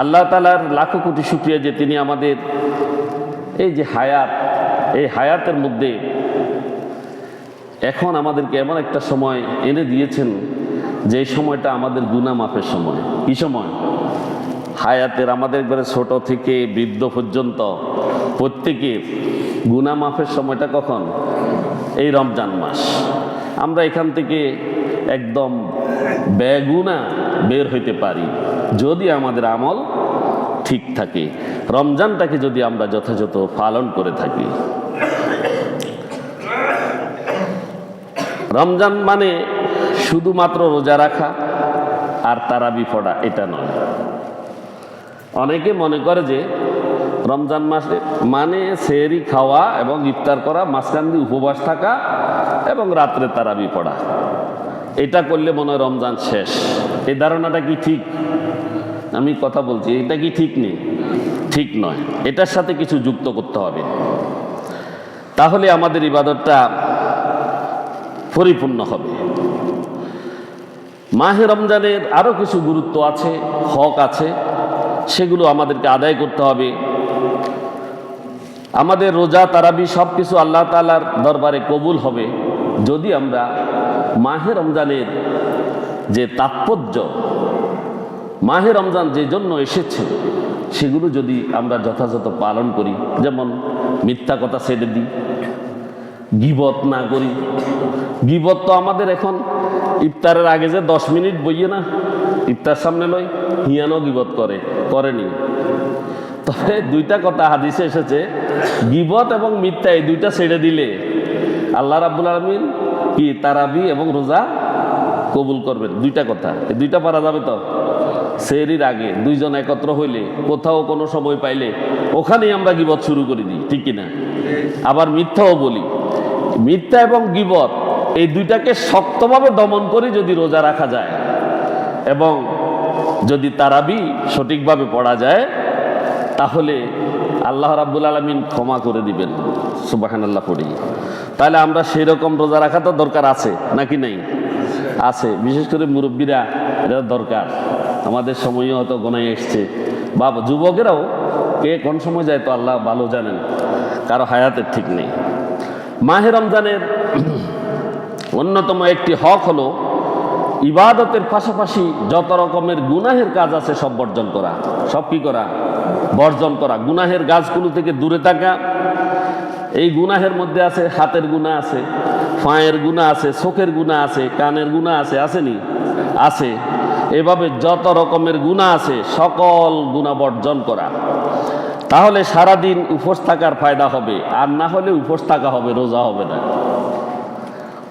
আল্লাহ তাআলার লাখো কোটি শুকরিয়া যে তিনি আমাদের এই যে হায়াত, এই হায়াতের মধ্যে এখন আমাদেরকে এমন একটা সময় এনে দিয়েছেন যে সময়টা আমাদের গুনাহ মাফের সময়। কি সময়? হায়াতের আমাদের একবারে ছোট থেকে বৃদ্ধ পর্যন্ত প্রত্যেকের গুনাহ মাফের সময়টা কখন? এই রমজান মাস। আমরা এখান থেকে একদম বেগুনাহ বের হইতে পারি যদি আমাদের আমল ঠিক থাকে, রমজানটাকে যদি আমরা যথাযথ পালন করে থাকি। রমজান মানে শুধুমাত্র রোজা রাখা আর তারাবি পড়া এটা নয়। অনেকে মনে করে যে রমজান মাসে মানে সেহরি খাওয়া এবং ইফতার করা, মাঝখান দিয়ে উপবাস থাকা এবং রাত্রে তারাবি পড়া, এটা করলে মনে হয় রমজান শেষ। এই ধারণাটা কি ঠিক? আমি কথা বলছি, এটা কি ঠিক নেই? ঠিক নয়। এটার সাথে কিছু যুক্ত করতে হবে, তাহলে আমাদের ইবাদতটা পরিপূর্ণ হবে। মাহে রমজানের আরও কিছু গুরুত্ব আছে, হক আছে, সেগুলো আমাদেরকে আদায় করতে হবে। আমাদের রোজা তারাবি সব কিছু আল্লাহ তাআলার দরবারে কবুল হবে যদি আমরা মাহে রমজানের যে তাৎপর্য, মাহে রমজান যে জন্য এসেছে, সেগুলো যদি আমরা যথাযথ পালন করি। যেমন মিথ্যা কথা ছেড়ে দিই, গীবত না করি। গীবত তো আমাদের এখন ইফতারের আগে যে 10 মিনিট বইয়ে না ইফতার সামনে লই, হিয়ানো গীবত করেনি। তবে দুইটা কথা হাদিসে এসেছে, গীবত এবং মিথ্যা এই দুইটা ছেড়ে দিলে আল্লাহ রাব্বুল আলামিন কি তারাবি এবং রোজা কবুল করবেন। দুইটা কথা, এই দুইটা পারা যাবে তো। সেহরির আগে দুইজন একত্র হইলে, কোথাও কোনো সময় পাইলে ওখানেই আমরা গীবত শুরু করে দিই, ঠিক কিনা? আবার মিথ্যাও বলি। মিথ্যা এবং গীবত এই দুইটাকে শক্তভাবে দমন করে যদি রোজা রাখা যায় এবং যদি তারাবি সঠিকভাবে পড়া যায়, তাহলে আল্লাহ রাব্বুল আলামিন ক্ষমা করে দিবেন। সুবহানাল্লাহ পড়ি। তাহলে আমরা সেই রকম রোজা রাখা তো দরকার আছে নাকি নেই? আছে। বিশেষ করে মুরব্বীরা এটা দরকার। আমাদের সময়ও হয়তো গনায় এসছে, বা যুবকেরাও কে কোন সময় যায় তো আল্লাহ ভালো জানেন, কারো হায়াতের ঠিক নেই। মাহে রমজানের অন্যতম একটি হক হলো ইবাদতের পাশাপাশি যত রকমের গুনাহের কাজ আছে সব বর্জন করা। সব কি করা? বর্জন করা। গুনাহের গাছগুলো থেকে দূরে থাকা। এই গুনাহের মধ্যে আছে হাতের গুনাহ আছে, পায়ের গুনাহ আছে, চোখের গুনাহ আছে, কানের গুনাহ আছে, আসেনি? আছে। এভাবে যত রকমের গুনাহ আছে সকল গুনাহ বর্জন করা। তাহলে সারাদিন উপোস থাকার ফায়দা হবে, আর না হলে উপোস থাকা হবে, রোজা হবে না।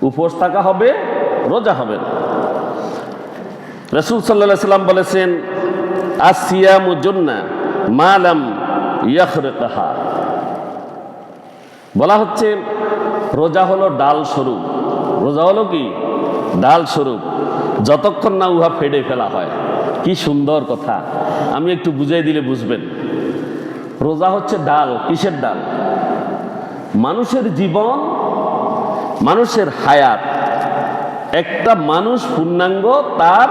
উপোস থাকা হবে, রোজা হবে না। রাসূল সাল্লাল্লাহু আলাইহি সাল্লাম বলেছেন, আসিয়ামু জুন্নাহ মা লাম ইয়াখরিকহা। বলা হচ্ছে রোজা হলো ডাল স্বরূপ। রোজা হলো কি? ডাল স্বরূপ, যতক্ষণ না উহা ফেডে ফেলা হয়। কি সুন্দর কথা! আমি একটু বুঝাই দিলে বুঝবেন। রোজা হচ্ছে ডাল। কিসের ডাল? মানুষের জীবন, মানুষের হায়াত। একটা মানুষ পূর্ণাঙ্গ, তার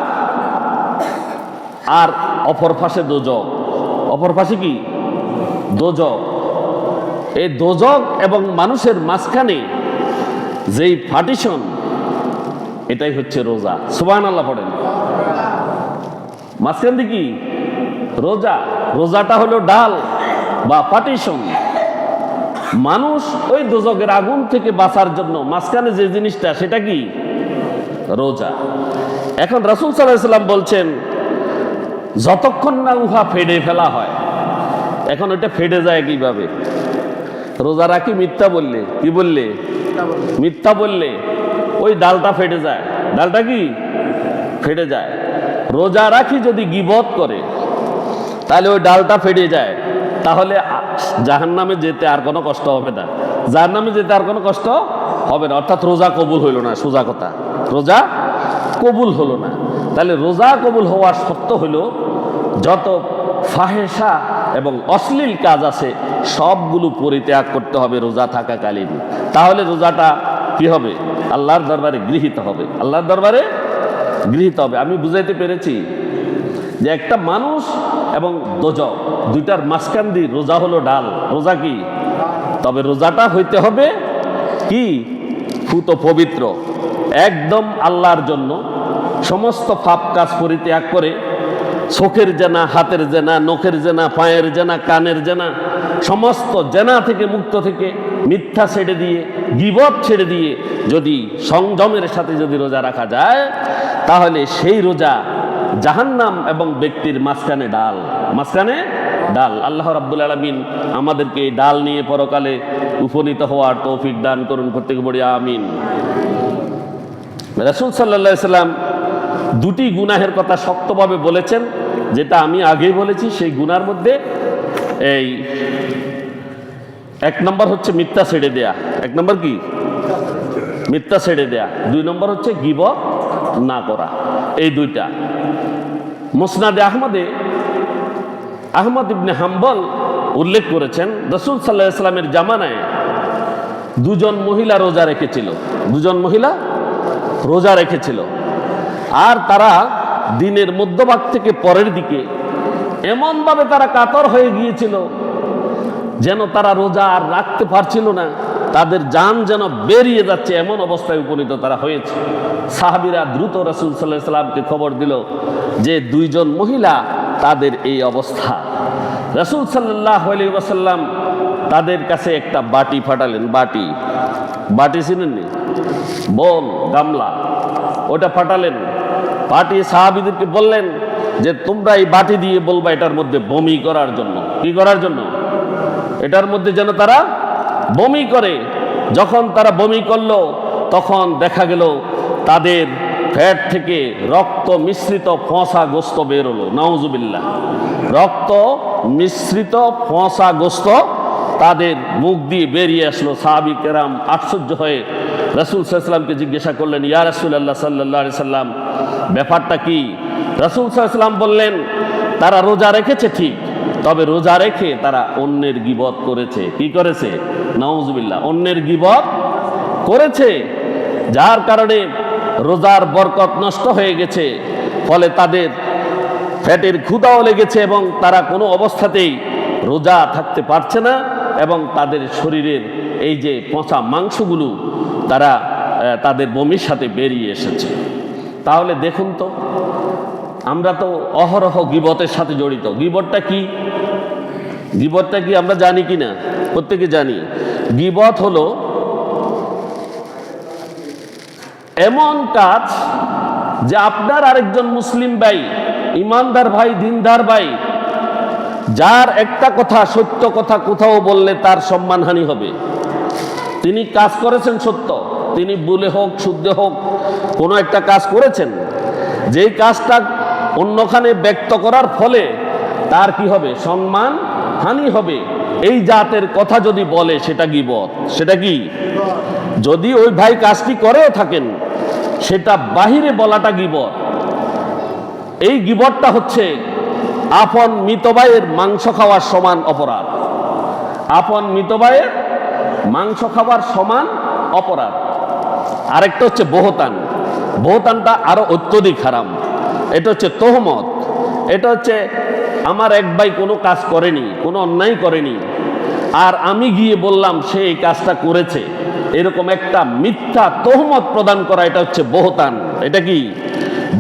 আর অপর পাশে দোজক। অপর পাশে কি? দোজক। এই দোজক এবং মানুষের মাঝখানে যেই পার্টিশন, এটাই হচ্ছে রোজা। সুবহানাল্লাহ পড়েন। মাঝখান দিয়ে কি? রোজা। রোজাটা হলো ডাল বা পার্টিশন। মানুষ ওই দোজকের আগুন থেকে বাঁচার জন্য মাঝখানে যে জিনিসটা, সেটা কি? রোজা। এখন রাসূল সাল্লাল্লাহু আলাইহি সাল্লাম বলছেন, যতক্ষণ না উহা ফেডে ফেলা হয়। এখন ওটা ফেডে যায় কিভাবে? রোজা রাখি মিথ্যা বললে, কি বললে? মিথ্যা বললে ওই ডালটা ফেটে যায়। ডালটা কি? ফেটে যায়। রোজা রাখি যদি গীবত করে, তাহলে ওই ডালটা ফেটে যায়। তাহলে জাহান্নামে যেতে আর কোনো কষ্ট হবে না। জাহান্নামে যেতে আর কোনো কষ্ট হবে না। অর্থাৎ রোজা কবুল হইল না। সোজা কথা, রোজা কবুল হলো না। তাহলে রোজা কবুল হওয়ার শর্ত হইল যত ফাহেসা এবং অশ্লীল কাজ আছে সবগুলো পরিত্যাগ করতে হবে রোজা থাকাকালীন। তাহলে রোজাটা কি হবে? আল্লাহর দরবারে গৃহীত হবে। আল্লাহর দরবারে গৃহীত হবে। আমি বুঝাইতে পেরেছি যে একটা মানুষ এবং দোজক দুইটার মাঝখান দিয়ে রোজা হলো ডাল। রোজা কি? তবে রোজাটা হইতে হবে কি? পুত পবিত্র, একদম আল্লাহর জন্য, সমস্ত পাপ কাজ পরিত্যাগ করে, চোখের জেনা, হাতের জেনা, নখের জেনা, পায়ের জেনা, কানের জেনা, সমস্ত জেনা থেকে মুক্ত থেকে, মিথ্যা ছেড়ে দিয়ে, গীবত ছেড়ে দিয়ে যদি সংযমের সাথে যদি রোজা রাখা যায়, তাহলে সেই রোজা জাহান্নাম এবং ব্যক্তির মাঝখানে ডাল, মাঝখানে ডাল। আল্লাহ রাব্বুল আলামিন আমাদেরকে এই ডাল নিয়ে পরকালে উপনীত হওয়ার তৌফিক দান করুন, প্রত্যেক বড়ি আমিন। রাসূল সাল্লাল্লাহু আলাইহি সাল্লাম দুটি গুনাহের কথা শক্তভাবে বলেছেন, যেটা আমি আগেই বলেছি। সেই গুনার মধ্যে এই এক নম্বর হচ্ছে মিথ্যা ছেড়ে দেয়া। এক নম্বর কি? মিথ্যা ছেড়ে দেয়া। দুই নম্বর হচ্ছে গীবত না করা। এই দুইটা মুসনাদে আহমদে আহমদ ইবনে হাম্বল উল্লেখ করেছেন, রাসূল সাল্লাল্লাহু আলাইহি সাল্লামের জামানায় দুজন মহিলা রোজা রেখেছিল। দুজন মহিলা রোজা রেখেছিল, আর তারা দিনের মধ্যভাগ থেকে পরের দিকে এমনভাবে তারা কাতর হয়ে গিয়েছিল যেন তারা রোজা আর রাখতে পারছিল না, তাদের জান যেন বেরিয়ে যাচ্ছে, এমন অবস্থায় উপনীত তারা হয়েছে। সাহাবীরা দ্রুত রাসূল সাল্লাল্লাহু আলাইহি সাল্লামকে খবর দিল যে দুইজন মহিলা, তাদের এই অবস্থা। রাসূল সাল্লাল্লাহু আলাইহি ওয়াসাল্লাম তাদের কাছে একটা বাটি পাঠালেন। বাটি, বাটি চিনেননি? বল, গামলা, ওটা পাঠালেন। পাঠিয়ে সাহাবীদেরকে বললেন যে তোমরা এই বাটি দিয়ে বলবা এটার মধ্যে বমি করার জন্য। কি করার জন্য? এটার মধ্যে যেন তারা বমি করে। যখন তারা বমি করলো, তখন দেখা গেল তাদের পেট থেকে রক্ত মিশ্রিত ফোঁসা গোস্ত বের হলো। নাউজুবিল্লাহ। রক্ত মিশ্রিত ফোঁসা গোস্ত তাদের মুখ দিয়ে বেরিয়ে আসলো। সাহাবী কেরাম আশ্চর্য হয়ে রাসূল সাল্লাল্লাহু আলাইহি সাল্লামকে জিজ্ঞাসা করলেন, ইয়া রাসূলুল্লাহ সাল্লাল্লাহু আলাইহি সাল্লাম, ব্যাপারটা কি? রাসূল সাল্লাল্লাহু আলাইহি সাল্লাম বললেন, তারা রোজা রেখেছে ঠিক, তবে রোজা রেখে তারা অন্যের গীবত করেছে। কি করেছে? নাউজুবিল্লাহ, অন্যের গীবত করেছে, যার কারণে রোজার বরকত নষ্ট হয়ে গেছে। ফলে তাদের পেটের ক্ষুধাও লেগেছে এবং তারা কোনো অবস্থাতেই রোজা থাকতে পারছে না, এবং তাদের শরীরের এই যে পচা মাংসগুলো তারা তাদের বমির সাথে বেরিয়ে এসেছে। তাহলে দেখুন তো, আমরা তো অহরহ গীবতের সাথে জড়িত। গীবতটা কি? গীবতটা কি আমরা জানি কি না? প্রত্যেকে জানি। গীবত হলো এমন কাজ যে আপনার আরেকজন মুসলিম ভাই, ইমানদার ভাই, দিনদার ভাই, যার একটা কথা, সত্য কথা কোথাও বললে তার সম্মানহানি হবে। তিনি কাজ করেছেন সত্য, তিনি ভুলে হোক শুদ্ধে হোক কোনো একটা কাজ করেছেন, যেই কাজটা অন্যখানে ব্যক্ত করার ফলে তার কি হবে? সম্মান হানি হবে। এই জাতের কথা যদি বলে সেটা গীবত। সেটা কি? যদি ওই ভাই কাজটি করেও থাকেন, সেটা বাহিরে বলাটা গীবত। এই গীবতটা হচ্ছে আপন মৃত ভাইয়ের মাংস খাওয়ার সমান অপরাধ। আপন মৃত ভাইয়ের মাংস খাওয়ার সমান অপরাধ। আরেকটা হচ্ছে বহতান। বহতানটা আরো অত্যধিক হারাম। এটা হচ্ছে তোহমত। এটা হচ্ছে আমার এক ভাই কোনো কাজ করেনি, কোনো অন্যায় করেনি, আর আমি গিয়ে বললাম সে এই কাজটা করেছে, এরকম একটা মিথ্যা তোহমত প্রদান করা, এটা হচ্ছে বহতান। এটা কি?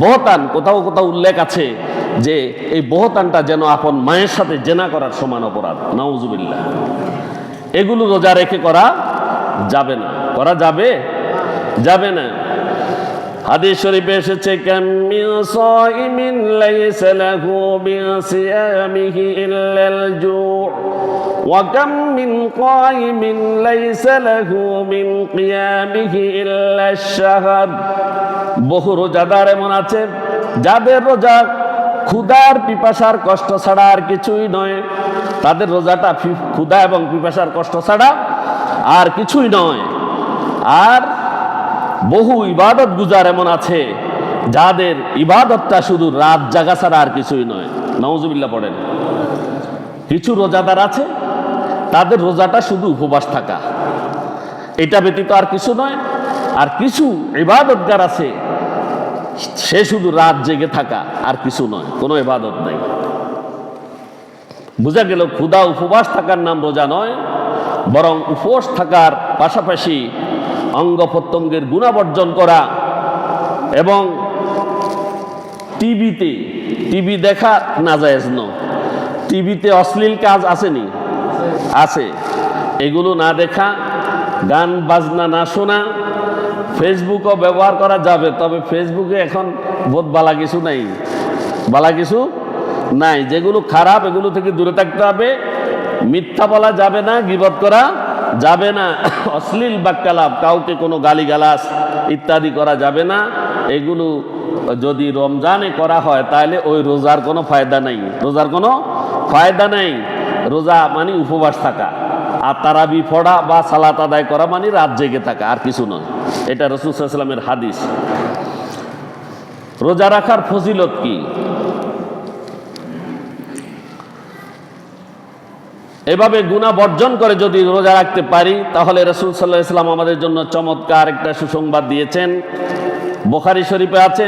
বহতান। কোথাও কোথাও উল্লেখ আছে যে এই বহতানটা যেন আপন মায়ের সাথে জেনা করার সমান অপরাধ। নাউজুবিল্লাহ। এগুলো রোজা রেখে করা যাবে না। করা যাবে? যাবে না। হাদিস শরীফে এসেছে, কাম মিন সাইমিন লাইসা লাহু বিসিয়ামিহি ইল্লাল জু' ওয়া কাম মিন কাইমিন লাইসা লাহু মিন কিয়ামিহি ইল্লাশ শাহর। বহু রোজাদার এমন আছে যাদের রোজা ক্ষুধার পিপাসার কষ্ট ছাড়া আর কিছুই নয়। তাদের রোজাটা ক্ষুধা এবং পিপাসার কষ্ট ছাড়া আর কিছুই নয়। আর বহু ইবাদত গুজার এমন আছে যাদের ইবাদতটা শুধু রাত জাগা ছাড়া আর কিছুই নয়। নাউজুবিল্লাহ পড়েন। কিছু রোজাদার আছে তাদের রোজাটা শুধু উপবাস থাকা, এটা ব্যতীত আর কিছু নয়। আর কিছু ইবাদতগার আছে সে শুধু রাত জেগে থাকা, আর কিছু নয়, কোনো ইবাদত নাই। বোঝা গেল ক্ষুধা উপবাস থাকার নাম রোজা নয়, বরং উপবাস থাকার পাশাপাশি অঙ্গ প্রত্যঙ্গের গুণাবর্জন করা। এবং টিভি দেখা নাজায়েজ নয়, টিভিতে অশ্লীল কাজ আসেনি, আছে, এগুলো না দেখা, গান বাজনা না শোনা। ফেসবুকও ব্যবহার করা যাবে, তবে ফেসবুকে এখন বোধ বালা কিছু নাই, বালা কিছু নাই। যেগুলো খারাপ এগুলো থেকে দূরে থাকতে হবে। মিথ্যা বলা যাবে না, গীবত করা যাবে না, অশ্লীল বাক্যালাপ, কাউকে কোনো গালিগালাজ ইত্যাদি করা যাবে না। এগুলো যদি রমজানে করা হয় তাহলে ওই রোজার কোনো ফায়দা নাই, রোজার কোনো ফায়দা নেই। রোজা মানে উপবাস থাকা, আর তারাবি পড়া বা সালাত আদায় করা মানে রাত জেগে থাকা, আর কিছু নয়। এটা রাসূল সাল্লাল্লাহু আলাইহি ওয়াসাল্লামের হাদিস। রোজা রাখার ফজিলত কি? এভাবে গুনাহ বর্জন করে যদি রোজা রাখতে পারি তাহলে রাসূল সাল্লাল্লাহু আলাইহি ওয়াসাল্লাম আমাদের জন্য চমৎকার একটা সুসংবাদ দিয়েছেন। বুখারী শরীফে আছে,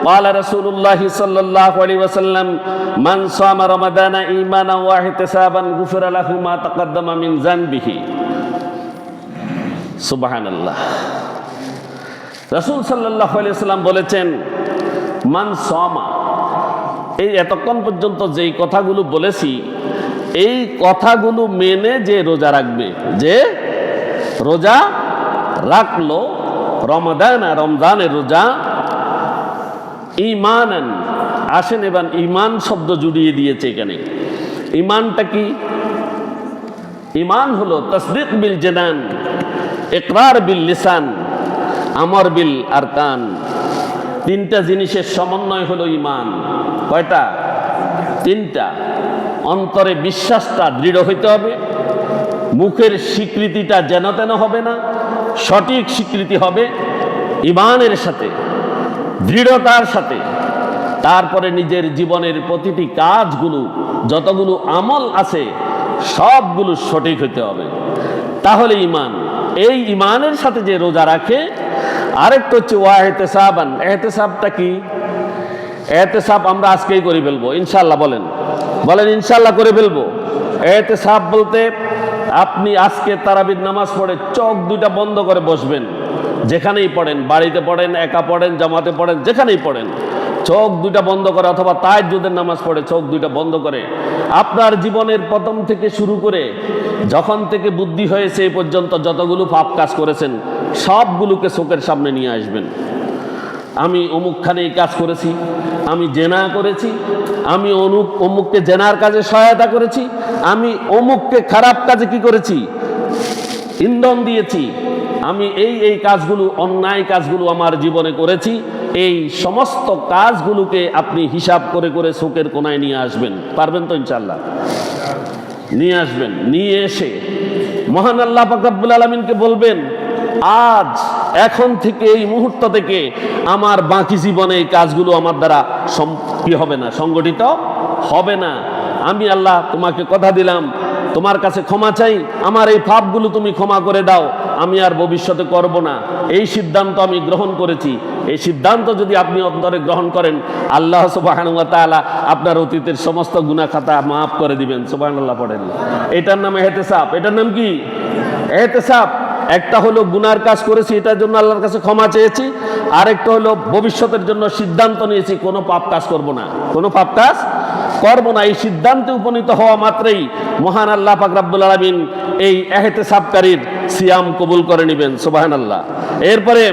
ক্বালা রাসূলুল্লাহ সাল্লাল্লাহু আলাইহি ওয়াসাল্লাম মান সামা রমাদানা ঈমানান ওয়া ইহতিসাবান গুফিরা লাহু মা তাকাদ্দামা মিন যানবিহি। সুবহানাল্লাহ। রাসূল সাল্লাল্লাহু আলাইহি ওয়াসাল্লাম বলেছেন মান সামা, এই এতক্ষণ পর্যন্ত যেই কথাগুলো বলেছি এই কথাগুলো মেনে যে রোজা রাখবে, যে রোজা রাখলো, রমজানের রোজা, ঈমানান, আসেন এবার ঈমান শব্দ জুড়িয়ে দিয়েছে এখানে। ঈমানটা কি? ঈমান হলো তাসদীক বিল জানান, ইকরার বিল লিসান, আমর বিল আরকান। তিনটা জিনিসের সমন্বয় হলো ঈমান। কয়টা? তিনটা। অন্তরে বিশ্বাসটা দৃঢ় হইতে হবে, মুখের স্বীকৃতিটা যেন তেন হবে না, সঠিক স্বীকৃতি হবে ঈমানের সাথে, দৃঢ়তার সাথে। তারপরে নিজের জীবনের প্রতিটি কাজগুলো, যতগুলো আমল আছে সবগুলো সঠিক হইতে হবে, তাহলে ঈমান। এই ঈমানের সাথে যে রোজা রাখে। আরেকটা হচ্ছে ওয়া ইহতিসাবান। ইহতিসাবটা কি? ইহতিসাব আমরা আজকেই করে ফেলবো ইনশাআল্লাহ। বলেন বলেন ইনশাআল্লাহ করে ফেলবো। ইহতিসাব বলতে আপনি আজকে তারাবির নামাজ পড়ে চোখ দুইটা বন্ধ করে বসবেন, যেখানেই পড়েন, বাড়িতে পড়েন, একা পড়েন, জামাতে পড়েন, যেখানেই পড়েন, চোখ দুইটা বন্ধ করে, অথবা তাহাজ্জুদের নামাজ পড়ে চোখ দুইটা বন্ধ করে আপনার জীবনের প্রথম থেকে শুরু করে যখন থেকে বুদ্ধি হয়েছে এই পর্যন্ত যতগুলো পাপ কাজ করেছেন সবগুলোকে চোখের সামনে নিয়ে আসবেন। আমি অমুকখানে এই কাজ করেছি, আমি জেনা করেছি, আমি অমুককে জেনার কাজে সহায়তা করেছি, আমি অমুককে খারাপ কাজে কি করেছি, ইন্ধন দিয়েছি, আমি এই কাজগুলো, অন্যায় কাজগুলো আমার জীবনে করেছি। এই সমস্ত কাজগুলোকে আপনি হিসাব করে করে চোখের কোনায় নিয়ে আসবেন। পারবেন তো ইনশাআল্লাহ? নিয়ে আসবেন। নিয়ে এসে মহান আল্লাহ পাক রব্বুল আলামিনকে বলবেন, আজ এখন থেকে এই মুহূর্ত থেকে আমার বাকি জীবনে এই কাজগুলো আমার দ্বারা কি হবে না, সংগঠিত হবে না। আমি আল্লাহ তোমাকে কথা দিলাম, তোমার কাছে ক্ষমা চাই, আমার এই পাপগুলো তুমি ক্ষমা করে দাও, আমি আর ভবিষ্যতে করব না। এই সিদ্ধান্ত আমি গ্রহণ করেছি। এই সিদ্ধান্ত যদি আপনি অন্তরে গ্রহণ করেন, আল্লাহ সুবহানাহু ওয়া তাআলা আপনার অতীতের সমস্ত গুনাহ খাতা মাফ করে দিবেন। সুবহানাল্লাহ পড়েন। এটার নাম ইহতিসাব। এটার নাম কি? ইহতিসাব। একটা হলো গুনার কাজ করেছি, এটার জন্য আল্লাহর কাছে ক্ষমা চেয়েছি। আরেকটা হলো ভবিষ্যতের জন্য সিদ্ধান্ত নিয়েছি কোনো পাপ কাজ করব না, কোনো পাপ কাজ করব না। এই সিদ্ধান্তে উপনীত হওয়া মাত্রই মহান আল্লাহ পাক রব্বুল আলামিন এই ইহতিসাবকারীর সিয়াম কবুল করে নেবেন। সুবহানাল্লাহ। এরপরে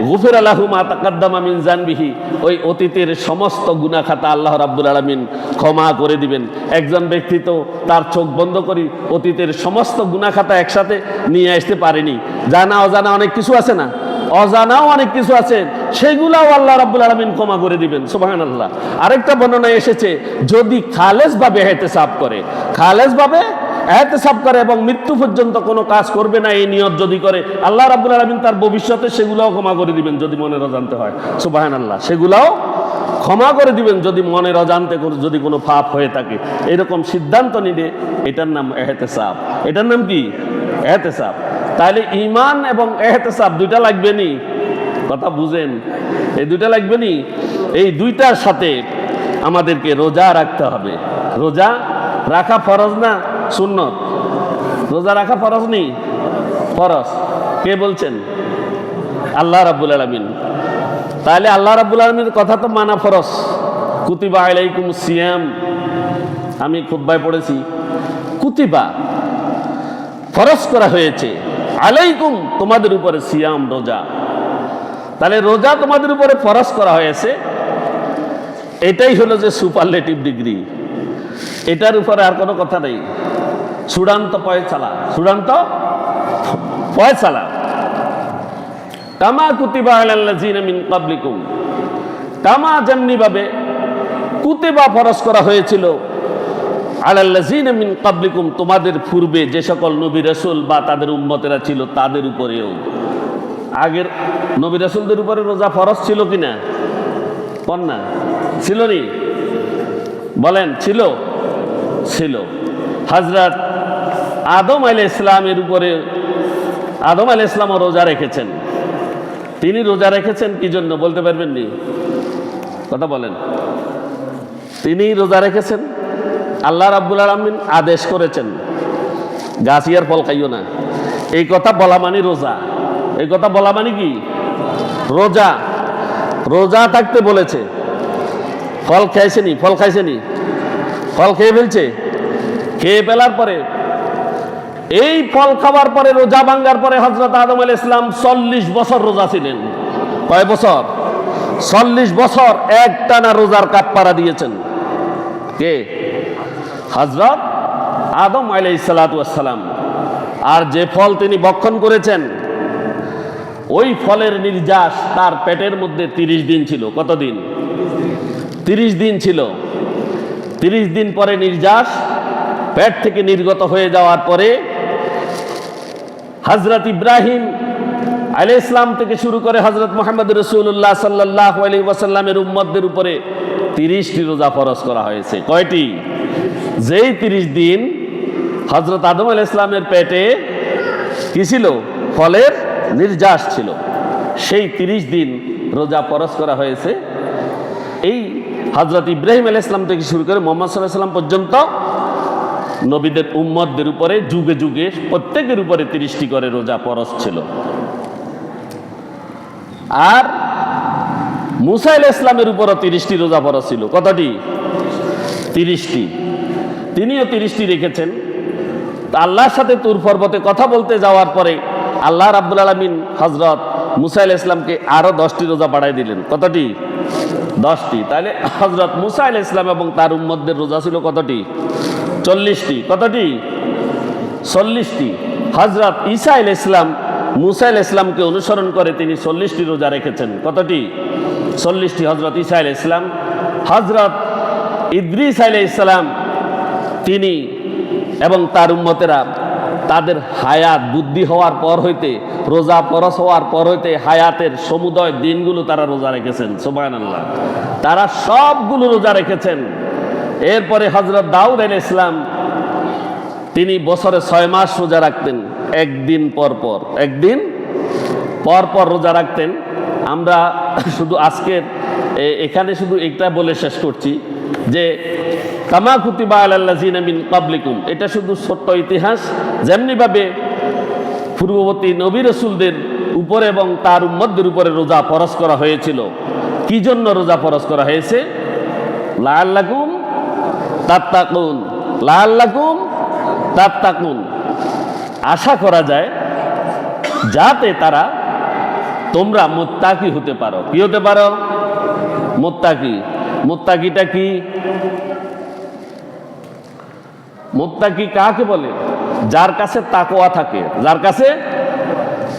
গুফিরা লাহু মা তাকাদ্দামা মিন যানবিহি, ওই অতীতের সমস্ত গুনাহ খাতা আল্লাহ রাব্বুল আলামিন ক্ষমা করে দিবেন। একজন ব্যক্তি তো তার চোখ বন্ধ করি অতীতের সমস্ত গুনাহ খাতা একসাথে নিয়ে আসতে পারেনি। জানা অজানা অনেক কিছু আছে না, অজানাও অনেক কিছু আছে, সেগুলাও আল্লাহ রাব্বুল আলামিন ক্ষমা করে দিবেন। সুবহানাল্লাহ। আরেকটা বর্ণনায় এসেছে, যদি খালেস ভাবে ইহতিসাব করে, খালেস ভাবে ইহতিসাব করে এবং মৃত্যু পর্যন্ত কোনো কাজ করবে না এই নিয়ত যদি করে, আল্লাহ রাব্বুল আলামিন তার ভবিষ্যতে সেগুলাও ক্ষমা করে দিবেন যদি মনের অজান্তে হয়। সুবহানাল্লাহ। সেগুলাও ক্ষমা করে দিবেন যদি মনের অজান্তে যদি কোনো পাপ হয়ে থাকে। এরকম সিদ্ধান্ত নিলে এটার নাম ইহতিসাব। এটার নাম কি? ইহতিসাব। তাহলে ঈমান এবং ইহতিসাব দুইটা লাগবে নি? কথা বুঝেন, এই দুইটা লাগবে নি। এই দুইটার সাথে আমাদেরকে রোজা রাখতে হবে। রোজা রাখা ফরজ না সুন্নত? রোজা রাখা ফরজ নেই? ফরজ। কে বলছেন? আল্লাহ রাব্বুল আলামিন। তাহলে আল্লাহ রাব্বুল আলামিনের কথা তো মানা ফরজ। কুতিবা আলাইকুমুস সিয়াম, আমি খুতবায় পড়েছি, কুতিবা ফরজ করা হয়েছে, আলাইকুম তোমাদের উপরে সিয়াম রোজা। তাহলে রোজা তোমাদের উপরে ফরজ করা হয়েছে, এটাই হলো যে সুপারলেটিভ ডিগ্রি। এটার উপরে আর কোনো কথা নেই। চূড়ান্ত ফয়সালা, চূড়ান্ত ফয়সালা। কামা কুতিবা আলাল্লাযিনা মিন ক্বাবলিকুম, কামা যেমনি ভাবে কুতিবা ফরজ করা হয়েছিল আলাল্লাযিনা মিন ক্বাবলিকুম তোমাদের পূর্বে যে সকল নবী রাসূল বা তাদের উম্মতেরা ছিল তাদের উপরেও। আগের নবী রাসূলদের উপরে রোজা ফরজ ছিল কিনা? কোন না ছিল নি? বলেন ছিল? ছিল। হযরত আদম আলাইহিস সালামের উপরে, আদম আলাইহিস সালামও রোজা রেখেছেন। তিনি রোজা রেখেছেন কি জন্য বলতে পারবেন নি? কথা বলেন। তিনি রোজা রেখেছেন, আল্লাহ রাব্বুল আলামিন আদেশ করেছেন গাছিয়ার ফল খাইও না। এই কথা বলা মানে রোজা। এই কথা বলা মানে কি? রোজা। রোজা থাকতে বলেছে। ফল খাইছেনি? ফল খাইছেনি? ফল খেয়ে ফেলছে। খেয়ে ফেলার পরে, এই ফল খাবার পরে, রোজা ভাঙ্গার পরে হযরত আদম আলাইহিস সালাম 40 বছর রোজা ছিলেন। কয় বছর? 40 বছর একটানা রোজার কাফারা দিয়েছেন। কে? হযরত আদম আলাইহিস সালাতু ওয়াস সালাম। আর যে ফল তিনি ভক্ষণ করেছেন, ওই ফলের নির্যাস তার পেটের মধ্যে 30 দিন ছিল। কতদিন? 30 দিন ছিল। 30 দিন পরে নির্যাস পেট থেকে নির্গত হয়ে যাওয়ার পরে হযরত ইব্রাহিম আলাইহিস সালাম থেকে শুরু করে হযরত মুহাম্মদ রাসূলুল্লাহ সাল্লাল্লাহু আলাইহি ওয়াসাল্লামের উম্মতদের উপরে 30টি রোজা ফরজ করা হয়েছে। কয়টি? যেই 30 দিন হযরত আদম আলাইহিস সালামের পেটে কি ছিল? ফলের নির্যাস ছিল। সেই 30 দিন রোজা ফরজ করা হয়েছে। এই হযরত ইব্রাহিম আলাইহিস সালাম থেকে শুরু করে মুহাম্মদ সাল্লাল্লাহু আলাইহি ওয়াসাল্লাম পর্যন্ত নবীদের উম্মতদের উপরে যুগে যুগে প্রত্যেকের উপরে 30টি করে রোজা ফরজ ছিল। আর মুসা আলাইহিস সালামের উপরও 30টি রোজা ফরজ ছিল। কতটি? 30টি। তিনিও 30টি রেখেছেন। আল্লাহর সাথে তুর পর্বতে কথা বলতে যাওয়ার পরে আল্লাহ রাব্বুল আলামিন হযরত মুসা আলাইহিস সালামকে আরো 10টি রোজা বাড়াই দিলেন। কতটি? 10টি। তাহলে হযরত মুসা আলাইহিস সালাম এবং তার উম্মতদের রোজা ছিল কতটি? 40টি। কতটি? 40টি। হযরত ঈসা আলাইহিস সালাম মুসা আলাইহিস সালামকে অনুসরণ করে তিনি 40টি রোজা রেখেছেন। কতটি? 40টি। হযরত ঈসা আলাইহিস সালাম। হযরত ইদ্রিস আলাইহিস সালাম তিনি এবং তার উম্মতেরা তাদের হায়াত বুদ্ধি হওয়ার পর হইতে, রোজা ফরজ হওয়ার পর হইতে হায়াতের সমুদয় দিনগুলো তারা রোজা রেখেছেন। সুবহানাল্লাহ। তারা সবগুলো রোজা রেখেছেন। এরপরে হযরত দাউদ আলাইহিস সালাম তিনি বছরে 6 মাস রোজা রাখতেন, একদিন পর পর, একদিন পর পর রোজা রাখতেন। আমরা শুধু আজকের এখানে শুধু একটা বলে শেষ করছি যে কামা কুতিবা আলাল্লাযিনা মিন ক্বাবলিকুম, এটা শুধু ছোট্ট ইতিহাস। যেমনিভাবে পূর্ববর্তী নবী রাসূলদের উপরে এবং তার উম্মতদের উপরে রোজা ফরজ করা হয়েছিল। কি জন্য রোজা ফরজ করা হয়েছে? লাআল্লাকুম তাত্তাকুন, লাআল্লাকুম তাত্তাকুন। আশা করা যায় যাতে তারা তোমরা মুত্তাকি হতে পারো। কি হতে পারো? মুত্তাকি। মুত্তাকিটা কি? মুত্তাকি কাকে বলে? যার কাছে তাকওয়া থাকে। যার কাছে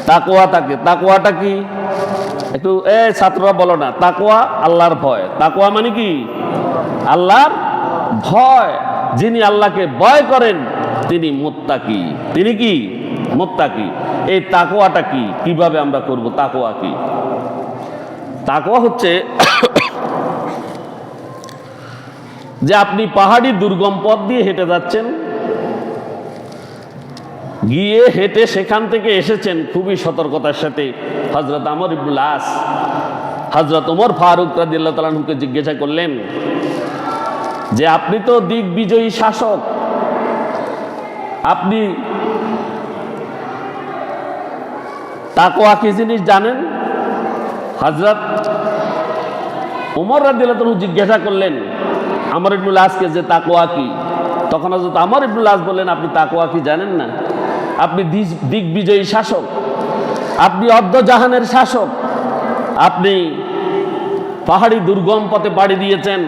তাকওয়া থাকে। তাকওয়াটা কি? একটু ছাত্ররা বলো না। তাকওয়া আল্লাহর ভয়। তাকওয়া মানে কি? আল্লাহর ভয়। যিনি আল্লাহকে ভয় করেন তিনি মুত্তাকি। তিনি কি? মুত্তাকি। এই তাকওয়াটা কি? কিভাবে আমরা করব? তাকওয়া কি? তাকওয়া হচ্ছে যে আপনি পাহাড়ি দুর্গম পথ দিয়ে হেঁটে যাচ্ছেন, গিয়ে হেঁটে সেখান থেকে এসেছেন খুবই সতর্কতার সাথে। হযরত আমর ইবনুল আস হযরত ওমর ফারুক রাদিয়াল্লাহু তাআলা আনহুকে জিজ্ঞাসা করলেন যে আপনি তো দিগ্বিজয়ী শাসক, আপনি তাকওয়া কি জিনিস জানেন? হযরত ওমর রাদিয়াল্লাহু তাআলা জিজ্ঞাসা করলেন আমর ইবনুল আসকে যে তাকওয়া কি। তখন হযরত আমর ইবনুল আস বললেন, আপনি তাকওয়া কি জানেন না? আপনি দিগ্বিজয়ী শাসক, আপনি অর্ধজাহানের শাসক, আপনি পাহাড়ি দুর্গম পথে পাড়ি দিয়েছেন।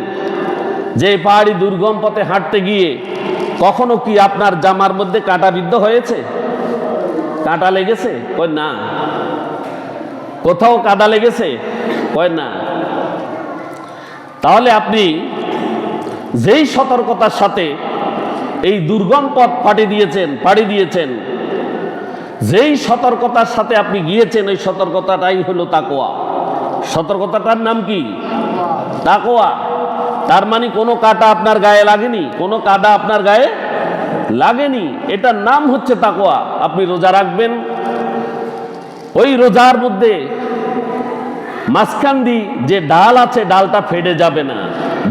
যে পাহাড়ি দুর্গম পথে হাঁটতে গিয়ে কখনো কি আপনার জামার মধ্যে কাঁটা বিদ্ধ হয়েছে? কাঁটা লেগেছে? কয় না। কোথাও কাদা লেগেছে? কয় না। তাহলে আপনি যেই সতর্কতার সাথে এই দুর্গম পথ পাড়ি দিয়েছেন, যেই সতর্কতার সাথে আপনি গিয়েছেন, ওই সতর্কতাটাই হলো তাকওয়া। সতর্কতাটার নাম কি? তাকওয়া। তার মানে কোনো কাঁটা আপনার গায়ে লাগেনি, কোনো কাদা আপনার গায়ে লাগেনি, এটার নাম হচ্ছে তাকওয়া। আপনি রোজা রাখবেন, ওই রোজার মধ্যে মাঝখান দিয়ে যে ডাল আছে ডালটা ফেটে যাবে না,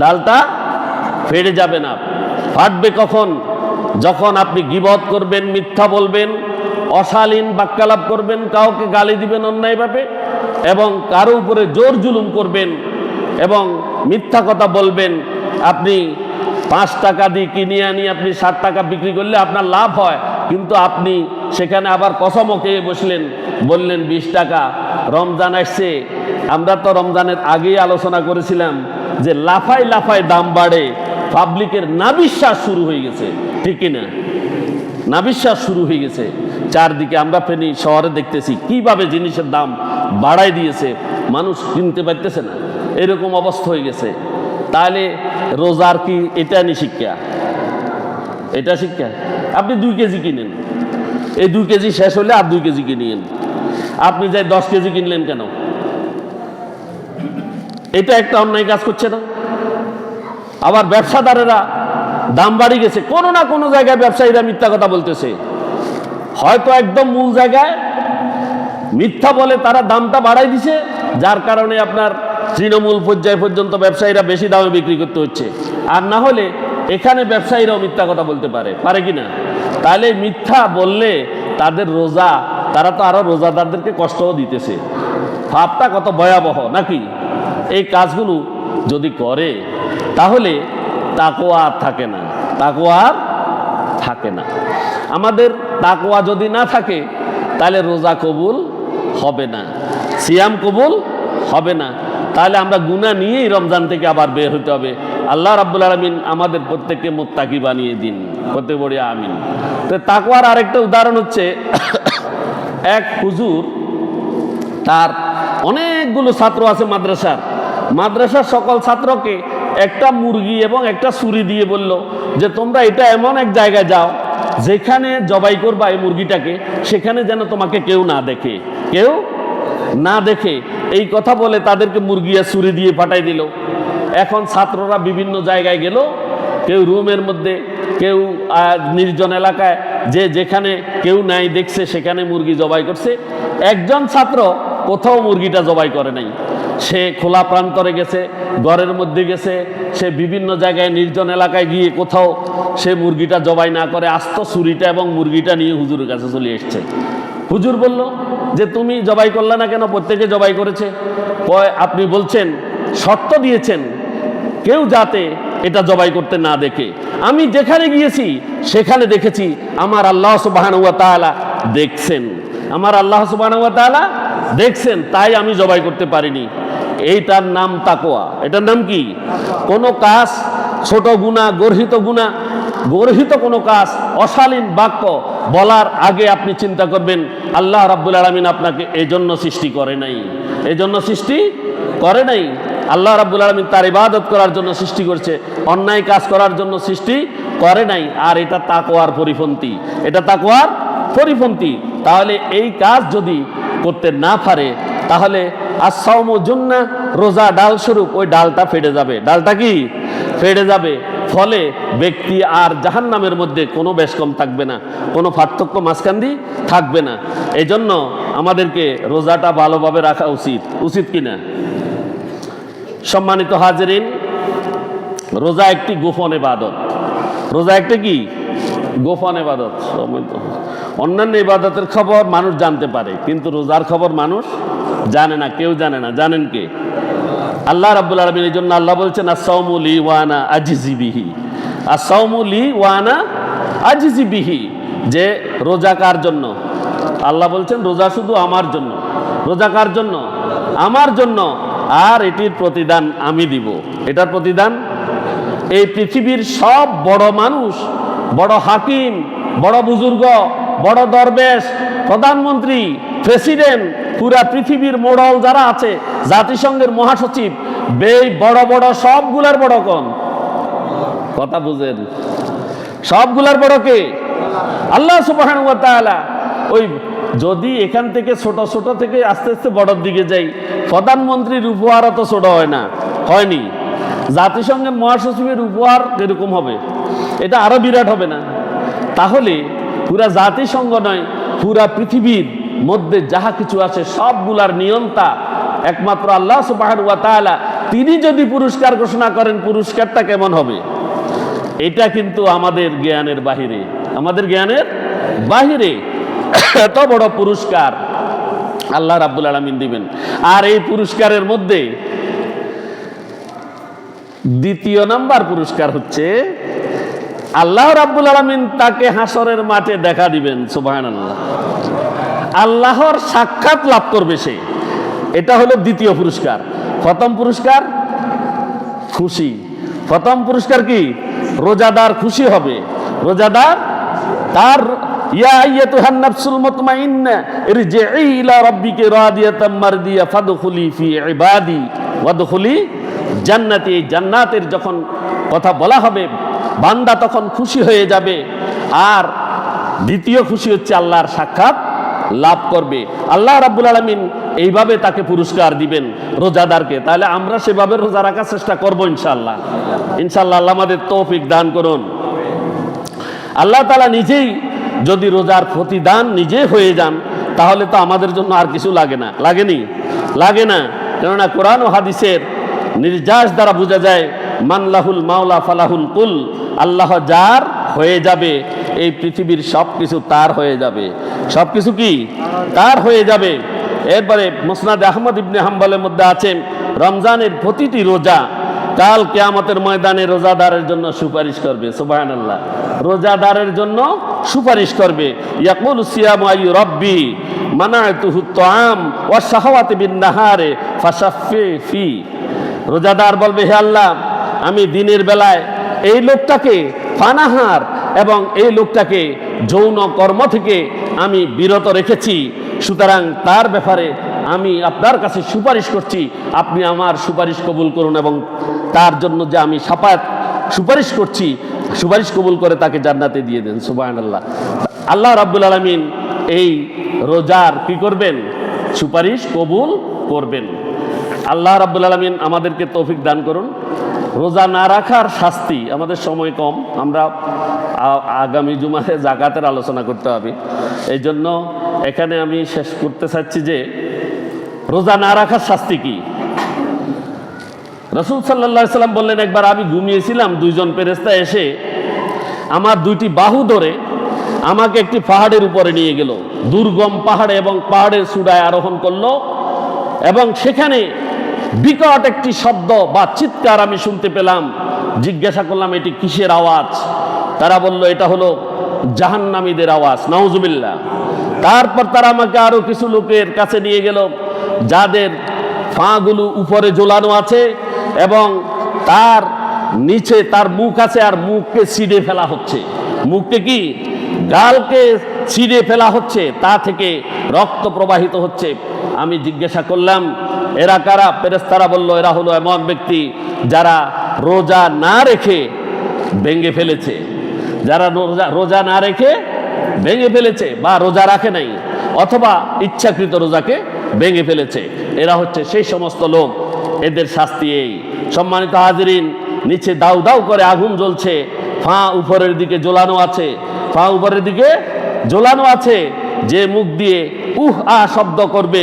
ডালটা ফেটে যাবে না। ফাটবে কখন? যখন আপনি গীবত করবেন, মিথ্যা বলবেন, অশালীন বাক্যালাপ করবেন, কাউকে গালি দিবেন অন্যায়ভাবে, এবং কারো উপরে জোর জুলুম করবেন এবং মিথ্যা কথা বলবেন। আপনি 5 টাকা দিয়ে কিনে আনি আপনি 60 টাকা বিক্রি করলে আপনার লাভ হয়, কিন্তু আপনি সেখানে আবার কসমও খেয়ে বসলেন, বললেন 20 টাকা। রমজান আসছে, আমরা তো রমজানের আগেই আলোচনা করেছিলাম যে লাফায় লাফায় দাম বাড়ে, পাবলিকের নাবিশ্বাস শুরু হয়ে গেছে, ঠিক কিনা? নাবিশ্বাস শুরু হয়ে গেছে চারদিকে। আমরা ফেনী শহরে দেখতেছি কিভাবে জিনিসের দাম বাড়াই দিয়েছে, মানুষ কিনতে পারতেছে না, এরকম অবস্থা হয়ে গেছে। তাহলে রোজার কি এটা নি শিক্ষা? এটা শিক্ষা? আপনি 2 কেজি কিনেন, এই 2 কেজি শেষ হলে আর 2 কেজি কিনেন, আপনি যাই 10 কেজি কিনলেন কেন? এটা একটা অন্যায় কাজ করছে না? আবার ব্যবসাদারেরা দাম বাড়ি গেছে, কোনো না কোনো জায়গায় ব্যবসায়ীরা মিথ্যা কথা বলতেছে, হয়তো একদম মূল জায়গায় মিথ্যা বলে তারা দামটা বাড়াই দিছে, যার কারণে আপনার তৃণমূল পর্যায় পর্যন্ত ব্যবসায়ীরা বেশি দামে বিক্রি করতে হচ্ছে। আর না হলে এখানে ব্যবসায়ীরাও মিথ্যা কথা বলতে পারে কি না? তাহলে মিথ্যা বললে তাদের রোজা, তারা তো আরো রোজাদারদেরকে কষ্টও দিতেছে। ভাবটা কত ভয়াবহ নাকি? এই কাজগুলো যদি করে তাহলে তাকওয়া আর থাকে না, তাকওয়া আর থাকে না। আমাদের তাকওয়া যদি না থাকে তাহলে রোজা কবুল হবে না, সিয়াম কবুল হবে না। তাহলে আমরা গুনাহ নিয়েই রমজান থেকে আবার বের হতে হবে। আল্লাহ রাব্বুল আলামিন আমাদের প্রত্যেককে মুত্তাকি বানিয়ে দিন, প্রত্যেক বড়ি আমিন। তো তাকওয়ার আরেকটা উদাহরণ হচ্ছে, এক হুজুর, তার অনেকগুলো ছাত্র আছে মাদ্রাসার সকল ছাত্রকে একটা মুরগি এবং একটা ছুরি দিয়ে বলল যে তোমরা এটা এমন এক জায়গায় যাও যেখানে জবাই করবা এই মুরগিটাকে, সেখানে যেন তোমাকে কেউ না দেখে, কেউ না দেখে। এই কথা বলে তাদেরকে মুরগি আর ছুরি দিয়ে পাঠাই দিল। এখন ছাত্ররা বিভিন্ন জায়গায় গেল, কেউ রুমের মধ্যে, কেউ নির্জন এলাকায়, যে যেখানে কেউ নাই দেখছে সেখানে মুরগি জবাই করছে। একজন ছাত্র কোথাও মুরগিটা জবাই করে নাই, সে খোলা প্রান্তরে গেছে, ঘরের মধ্যে গেছে, সে বিভিন্ন জায়গায় নির্জন এলাকায় গিয়ে কোথাও সে মুরগিটা জবাই না করে আস্ত ছুরিটা এবং মুরগিটা নিয়ে হুজুরের কাছে চলে এসছে। হুজুর বলল যে তুমি জবাই করলে না কেন? প্রত্যেকে জবাই করেছে। আপনি বলছেন, শর্ত দিয়েছেন কেউ যাতে এটা জবাই করতে না দেখে। আমি যেখানে গিয়েছি সেখানে দেখেছি আমার আল্লাহ সুবহানাহু ওয়া তাআলা দেখছেন, আমার আল্লাহ সুবহানাহু ওয়া তাআলা দেখছেন, তাই আমি জবাই করতে পারিনি। এইটার নাম তাকওয়া। এটার নাম কি? কোনো কাজ, ছোট গুনাহ, গর্হিত কোনো কাজ, অশালীন বাক্য বলার আগে আপনি চিন্তা করবেন আল্লাহ রাব্বুল আলামিন আপনাকে এজন্য সৃষ্টি করে নাই, এজন্য সৃষ্টি করে নাই। আল্লাহ রাব্বুল আলামিন তার ইবাদত করার জন্য সৃষ্টি করছে, অন্যায় কাজ করার জন্য সৃষ্টি করে নাই। আর এটা তাকওয়ার পরিপন্থী, এটা তাকওয়ার পরিপন্থী। তাহলে এই কাজ যদি করতে না পারে তাহলে আস-সাওমু জুন্নাহ, রোজা ডাল স্বরূপ, ওই ডালটা ফেটে যাবে। ডালটা কি? ফেটে যাবে। ফলে ব্যক্তি আর জাহান্নামের মধ্যে কোনো বেশ কম থাকবে না, কোনো পার্থক্য মাঝখান্দি থাকবে না। এই জন্য আমাদেরকে রোজাটা ভালোভাবে রাখা উচিত, উচিত কিনা? সম্মানিত হাজিরিন, রোজা একটি গোপন ইবাদত। রোজা একটা কি গোপন ইবাদত। অন্যান্য ইবাদতের খবর মানুষ জানতে পারে, কিন্তু রোজার খবর মানুষ জানে না, কেউ জানে না। জানেন কে? আল্লাহ রাব্বুল আলামিন। এই জন্য আল্লাহ বলছেন আস-সাওমু লি ওয়া আনা আজজি বিহি। আস-সাওমু লি ওয়া আনা আজজি বিহি, যে রোজা কার জন্য? আল্লাহ বলছেন রোজা শুধু আমার জন্য। রোজা কার জন্য? আমার জন্য, আর এটির প্রতিদান আমি দিব। এটার প্রতিদান এই পৃথিবীর সব বড় মানুষ, বড় হাকিম, বড় বুজুর্গ, বড় দরবেশ, প্রধানমন্ত্রী, প্রেসিডেন্ট, পুরা পৃথিবীর মোড়ল যারা আছে, জাতিসংঘের মহাসচিব, বড় বড় সবগুলার বড় কোন? কথা বুঝেন? সবগুলার বড় কে? আল্লাহ সুবহানাহু ওয়া তাআলা। ওই যদি এখান থেকে ছোট ছোট থেকে আস্তে আস্তে বড়র দিকে যাই, প্রধানমন্ত্রীর উপহার তো ছোট হয় না, হয়নি? জাতিসংঘের মহাসচিবের উপহার এরকম হবে, এটা আরো বিরাট হবে না? তাহলে পুরা জাতিসংঘ নয়, পুরা পৃথিবীর মধ্যে যাহা কিছু আছে সবগুলার নিয়ন্তা একমাত্র আল্লাহ সুবহানাহু ওয়া তাআলা। তিনি যদি পুরস্কার ঘোষণা করেন, পুরস্কারটা কেমন হবে? এটা কিন্তু আমাদের জ্ঞানের বাহিরে, আমাদের জ্ঞানের বাহিরে। এত বড় পুরস্কার আল্লাহ রাব্বুল আলামিন দিবেন। আর এই পুরস্কারের মধ্যে দ্বিতীয় নাম্বার পুরস্কার হচ্ছে আল্লাহ রাব্বুল আলামিন তাকে হাসরের মাঠে দেখা দিবেন। সুবহানাল্লাহ। আল্লাহর সাক্ষাৎ লাভ করবে সে। এটা হলো দ্বিতীয় পুরস্কার। প্রথম পুরস্কার খুশি। প্রথম পুরস্কার কি? রোজাদার খুশি হবে। রোজাদার তার ইয়া আইয়াতুহান নাফসুল মুতমাইন্না ইরজিই ইলা রাব্বিকি রাদিয়াতাম মারদিয়া ফাদখুলি ফি ইবাদি ওয়াদখুলি জান্নাতি। এই জান্নাতের যখন কথা বলা হবে, বান্দা তখন খুশি হয়ে যাবে। আর দ্বিতীয় খুশি হচ্ছে আল্লাহর সাক্ষাৎ লাভ করবে। আল্লাহ রাব্বুল আলামিন এইভাবে তাকে পুরস্কার দিবেন রোজাদারকে। তাহলে আমরা সেভাবে রোজা রাখার চেষ্টা করবো ইনশাআল্লাহ। ইনশাআল্লাহ আল্লাহ আমাদের তৌফিক দান করুন। আল্লাহ তাআলা নিজেই যদি রোজার প্রতিদান নিজে হয়ে যান, তাহলে তো আমাদের জন্য আর কিছু লাগে না। লাগেনি? লাগে না। কেননা কোরআন ও হাদিসের নির্যাস দ্বারা বোঝা যায় মান লাহুল মাওলা ফালাহুল কুল। আল্লাহ যার হয়ে যাবে, এই পৃথিবীর সব কিছু তার হয়ে যাবে। সব কিছু কি তার হয়ে যাবে। এরপরে মুসনাদ আহমদ ইবনে হাম্বলের মধ্যে আছেন রমজানের প্রতিটি রোজা কাল কিয়ামতের ময়দানে রোজাদারের জন্য সুপারিশ করবে। সুবহানাল্লাহ। রোজাদারের জন্য সুপারিশ করবে। ইয়াকুলু সিয়ামু আইয়ু রাব্বি মানাতুহু তাআম ওয়া শাহাওয়াতি বিন নাহারে ফাশাফি ফি। রোজাদার বলবে, হে আল্লাহ, আমি দিনের বেলায় এই লোকটাকে পানাহার এবং এই লোকটাকে যৌন কর্ম থেকে আমি বিরত রেখেছি, সুতরাং তার ব্যাপারে আমি আপনার কাছে সুপারিশ করছি, আপনি আমার সুপারিশ কবুল করুন এবং তার জন্য যে আমি সুপারিশ করছি, সুপারিশ কবুল করে তাকে জান্নাতে দিয়ে দেন। সুবহানাল্লাহ। আল্লাহ রাব্বুল আলামিন এই রোজার কি করবেন? সুপারিশ কবুল করবেন। আল্লাহ রাব্বুল আলামিন আমাদেরকে তৌফিক দান করুন। রোজা না রাখার শাস্তি, আমাদের সময় কম, আমরা আগামী জুমাতে যাকাতের আলোচনা করতে হবে। এই জন্য এখানে আমি শেষ করতে চাচ্ছি যে রোজা না রাখার শাস্তি কি। রাসূল সাল্লাল্লাহু আলাইহি সাল্লাম বললেন, একবার আমি ঘুমিয়েছিলাম, দুইজন ফেরেশতা এসে আমার দুইটি বাহু ধরে আমাকে একটি পাহাড়ের উপরে নিয়ে গেল, দুর্গম পাহাড়ে, এবং পাহাড়ের চূড়ায় আরোহণ করলো। এবং সেখানে বিকট একটি শব্দ বা চিৎকার আমি শুনতে পেলাম। জিজ্ঞাসা করলাম, এটি কিসের আওয়াজ? তারা বলল, এটা হলো জাহান্নামীদের আওয়াজ। নাউজুবিল্লাহ। তারপর তারা আমাকে আরো কিছু লোকের কাছে নিয়ে গেল যাদের পাগুলো উপরে ঝোলানো আছে এবং তার নিচে তার মুখ আছে, আর মুখকে ছিঁড়ে ফেলা হচ্ছে। মুখকে কি গালকে ছিঁড়ে ফেলা হচ্ছে, তা থেকে রক্ত প্রবাহিত হচ্ছে। আমি জিজ্ঞাসা করলাম, এরা কারা? ফেরেশতারা বলল, এরা হলো এমন ব্যক্তি যারা রোজা না রেখে ভেঙে ফেলেছে। যারা রোজা না রেখে ভেঙে ফেলেছে, বা রোজা রাখে নাই, অথবা ইচ্ছাকৃত রোজাকে ভেঙে ফেলেছে, এরা হচ্ছে সেই সমস্ত লোক। এদের শাস্তি এই। সম্মানিত হাজিরিন, নিচে দাউ দাউ করে আগুন জ্বলছে, ফা উপরের দিকে ঝোলানো আছে, ফা উপরের দিকে ঝোলানো আছে। যে মুখ দিয়ে শব্দ করবে,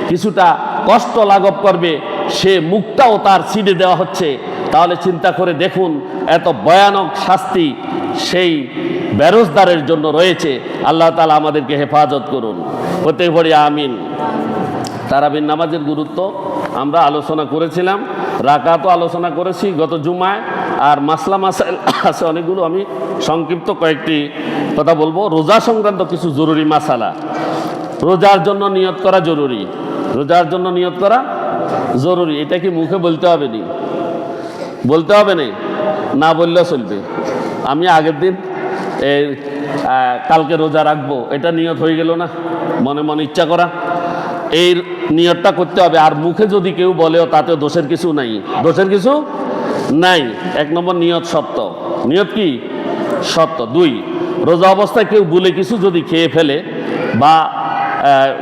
কিছুটা কষ্ট লাঘব করবে, সে মুখটাও তার ছিঁড়ে দেওয়া হচ্ছে। তাহলে চিন্তা করে দেখুন, এত ভয়ানক শাস্তি সেই বেরোজদারের জন্য রয়েছে। আল্লাহ তাআলা আমাদেরকে হেফাজত করুন। হতে পারি আমিন। তারাবির নামাজের গুরুত্ব আমরা আলোচনা করেছিলাম, রাকাতও আলোচনা করেছি গত জুমায়, আর মাসলা মাসাইল আছে অনেকগুলো। আমি সংক্ষিপ্ত কয়েকটি কথা বলবো। রোজা সংক্রান্ত কিছু জরুরি মাসালা। রোজার জন্য নিয়ত করা জরুরি, রোজার জন্য নিয়ত করা জরুরি। এটা কি মুখে বলতে হবে নি? বলতে হবে না, না বললেও চলবে। আমি আগের দিন কালকে রোজা রাখবো, এটা নিয়ত হয়ে গেল না? মনে মনে ইচ্ছা করা, এই নিয়তটা করতে হবে। আর মুখে যদি কেউ বলেও তাতেও দোষের কিছু নাই, দোষের কিছু নাই। এক নম্বর, নিয়ত সত্য। নিয়ত কি? সত্য। দুই, রোজা অবস্থায় কেউ ভুলে কিছু যদি খেয়ে ফেলে বা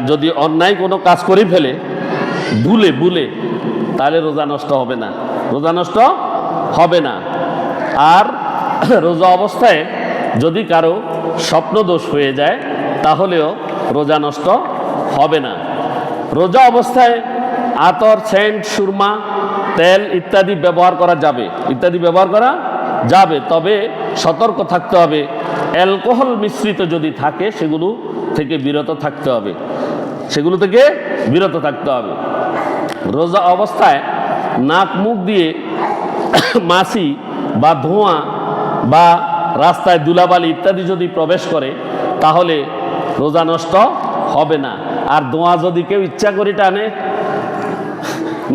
যদি অন্যায় কোনো কাজ করে ফেলে ভুলে ভুলে, তাহলে রোজা নষ্ট হবে না, রোজা নষ্ট হবে না। আর রোজা অবস্থায় যদি কারো স্বপ্নদোষ হয়ে যায় তাহলেও রোজা নষ্ট হবে না। রোজা অবস্থায় আতর, সেন্ট, সুরমা, তেল ইত্যাদি ব্যবহার করা যাবে, ইত্যাদি ব্যবহার করা যাবে। তবে সতর্ক থাকতে হবে, অ্যালকোহল মিশ্রিত যদি থাকে সেগুলো থেকে বিরত থাকতে হবে, সেগুলো থেকে বিরত থাকতে হবে। রোজা অবস্থায় নাক মুখ দিয়ে মাছি বা ধোঁয়া বা রাস্তায় ধুলাবালি ইত্যাদি যদি প্রবেশ করে তাহলে রোজা নষ্ট হবে না। আর ধোঁয়া যদি কেউ ইচ্ছা করে টানে,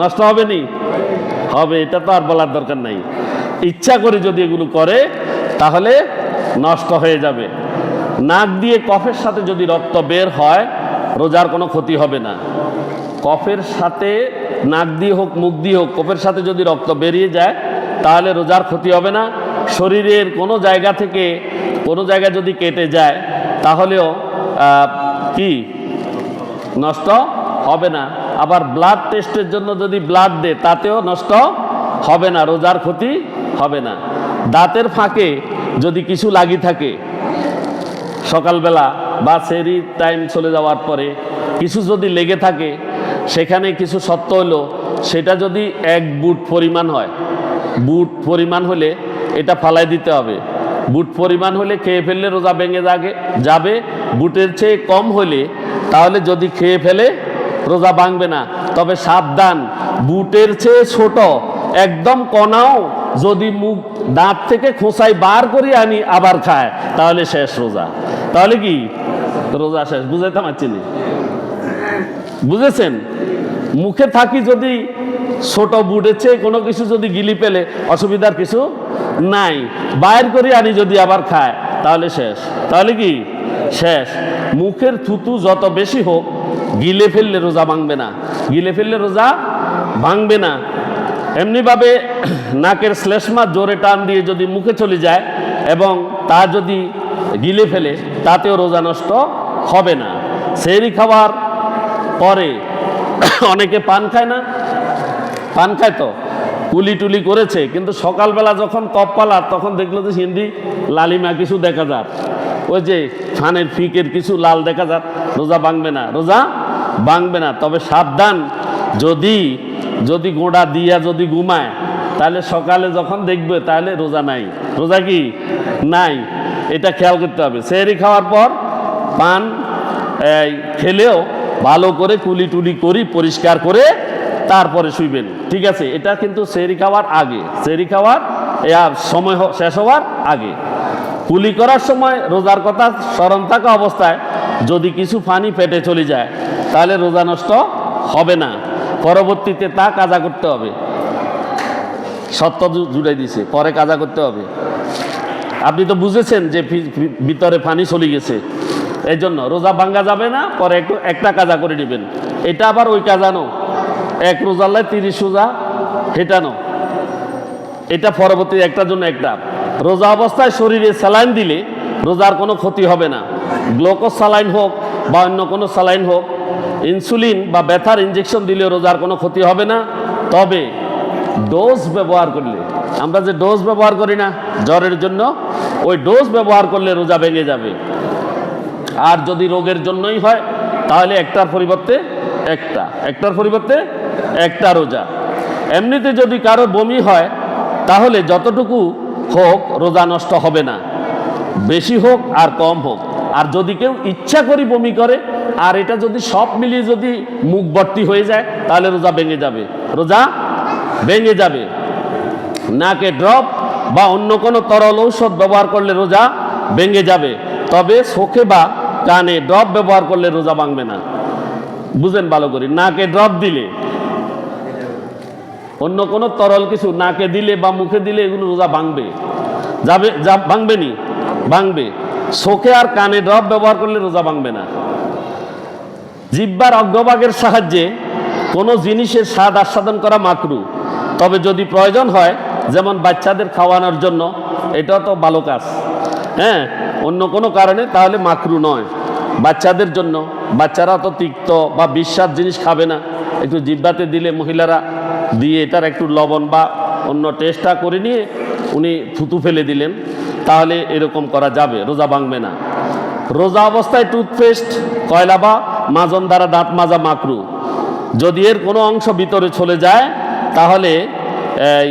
নষ্ট হবে নি? হবে, এটা তো আর বলার দরকার নাই। ইচ্ছা করে যদি এগুলো করে তাহলে নষ্ট হয়ে যাবে। নাক দিয়ে কফের সাথে যদি রক্ত বের হয় রোজার কোনো ক্ষতি হবে না। কফের সাথে, নাক দিয়ে হোক মুখ দিয়ে হোক, কফের সাথে যদি রক্ত বেরিয়ে যায় তাহলে রোজার ক্ষতি হবে না। শরীরের কোনো জায়গা থেকে কোনো জায়গা যদি কেটে যায় তাহলেও কি নষ্ট হবে না। আবার ব্লাড টেস্টের জন্য যদি ব্লাড দেয় তাতেও নষ্ট হবে না, রোজার ক্ষতি হবে না। দাঁতের ফাঁকে যদি কিছু লাগি থাকে সকালবেলা বা সেহরি টাইম চলে যাওয়ার পরে কিছু যদি লেগে থাকে, সেখানে কিছু সত্য হলো, সেটা যদি 1 বুট পরিমাণ হয়, বুট পরিমাণ হলে এটা ফালাই দিতে হবে। বুট পরিমাণ হলে খেয়ে ফেললে রোজা ভেঙে যাবে। বুটের চেয়ে কম হলে তাহলে যদি খেয়ে ফেলে রোজা ভাঙবে না। তবে সাবধান, বুটের চেয়ে ছোট একদম কণাও যদি মুখ দাঁত থেকে খোঁচাই বার করে আনি আবার খায় তাহলে শেষ রোজা। তাহলে কি রোজা শেষ? বুঝাইতে পারছি না, বুঝেছেন? মুখে থাকি যদি ছোট বুটের চেয়ে কোনো কিছু যদি গিলি পেলে অসুবিধার কিছু নাই, বাইর করে আনি যদি আবার খায় তাহলে শেষ। তাহলে কি শেষ? মুখের থুতু যত বেশি হোক গিলে ফেললে রোজা ভাঙবে না, গিলে ফেললে রোজা ভাঙবে না। এমনিভাবে নাকের শ্লেষ্মা জোরে টান দিয়ে যদি মুখে চলে যায় এবং তা যদি গিলে ফেলে তাতেও রোজা নষ্ট হবে না। সেহরি খাওয়ার পরে অনেকে পান খায় না? পান খায় তো, কুলি টুলি করেছে, কিন্তু সকালবেলা যখন কপ পালা তখন দেখলো যে হিন্দি লালিমা কিছু দেখা যাক, ওই যে ফানের ফিকের কিছু লাল দেখা যাক, রোজা ভাঙবে না, রোজা ভাঙবে না। তবে সাবধান, যদি গোড়া দিয়া যদি ঘুমায় তাহলে সকালে যখন দেখবে তাহলে রোজা নাই, রোজা কি নাই, এটা খেয়াল করতে হবে। সেহরি খাওয়ার পর পান খেলেও ভালো করে কুলি টুলি করি পরিষ্কার করে তারপরে শুইবেন, ঠিক আছে? এটা কিন্তু সেহরি খাওয়ার আগে, সেহরি খাওয়ার সময় শেষ হওয়ার আগে। কুলি করার সময় রোজার কথা স্মরণ থাকা অবস্থায় যদি কিছু পানি পেটে চলে যায় তাহলে রোজা নষ্ট হবে না, পরবর্তীতে তা কাজা করতে হবে। সত্য জুড়াই দিছে, পরে কাজা করতে হবে। আপনি তো বুঝেছেন যে ভিতরে পানি চলে গেছে, এই জন্য রোজা ভাঙ্গা যাবে না, পরে একটা কাজা করে নেবেন। এটা আবার ওই কাজানো, 1 রোজাল্লায় 30 রোজা হেটানো, এটা পরবর্তী একটার জন্য একটা। রোজা অবস্থায় শরীরে স্যালাইন দিলে রোজার কোনো ক্ষতি হবে না। গ্লুকোজ স্যালাইন হোক বা অন্য কোনো স্যালাইন হোক, ইনসুলিন বা ব্যথার ইঞ্জেকশন দিলে রোজার কোনো ক্ষতি হবে না। তবে ডোজ ব্যবহার করলে আমরা যে ডোজ ব্যবহার করি না জ্বরের জন্য, ওই ডোজ ব্যবহার করলে রোজা ভেঙে যাবে। আর যদি রোগের জন্যই হয় তাহলে একটার পরিবর্তে একটা রোজা। এমনিতে যদি কারো বমি হয় তাহলে যতটুকু হোক রোজা নষ্ট হবে না, বেশি হোক আর কম হোক। আর যদি কেউ ইচ্ছা করে বমি করে আর এটা যদি সব মিলিয়ে যদি মুখ ভর্তি হয়ে যায় তাহলে রোজা ভেঙে যাবে। নাকে ড্রপ বা অন্য কোনো তরল ঔষধ ব্যবহার করলে রোজা ভেঙে যাবে, তবে চোখে বা কানে ড্রপ ব্যবহার করলে রোজা ভাঙবে না। বুঝেন ভালো করে, নাকে ড্রপ দিলে, অন্য কোনো তরল কিছু নাকে দিলে বা মুখে দিলে এগুলো রোজা ভাঙবে ভাঙবে। চোখে আর কানে ড্রপ ব্যবহার করলে রোজা ভাঙবে না। জিহ্বার অগ্রভাগের সাহায্যে কোনো জিনিসের স্বাদ আস্বাদন করা মাকরু, তবে যদি প্রয়োজন হয়, যেমন বাচ্চাদের খাওয়ানোর জন্য, এটা তো ভালো কাজ, হ্যাঁ, অন্য কোনো কারণে, তাহলে মাকরু নয়। বাচ্চাদের জন্য, বাচ্চারা তো তিক্ত বা বিস্বাদ জিনিস খাবে না, একটু জিহ্বাতে দিলে মহিলারা দিয়ে এটার একটু লবণ বা অন্য টেস্টটা করে নিয়ে উনি থুতু ফেলে দিলেন, তাহলে এরকম করা যাবে, রোজা ভাঙবে না। রোজা অবস্থায় টুথপেস্ট, কয়লা বা মাজন দ্বারা দাঁত মাজা মাকরু। যদি এর কোনো অংশ ভিতরে চলে যায় তাহলে এই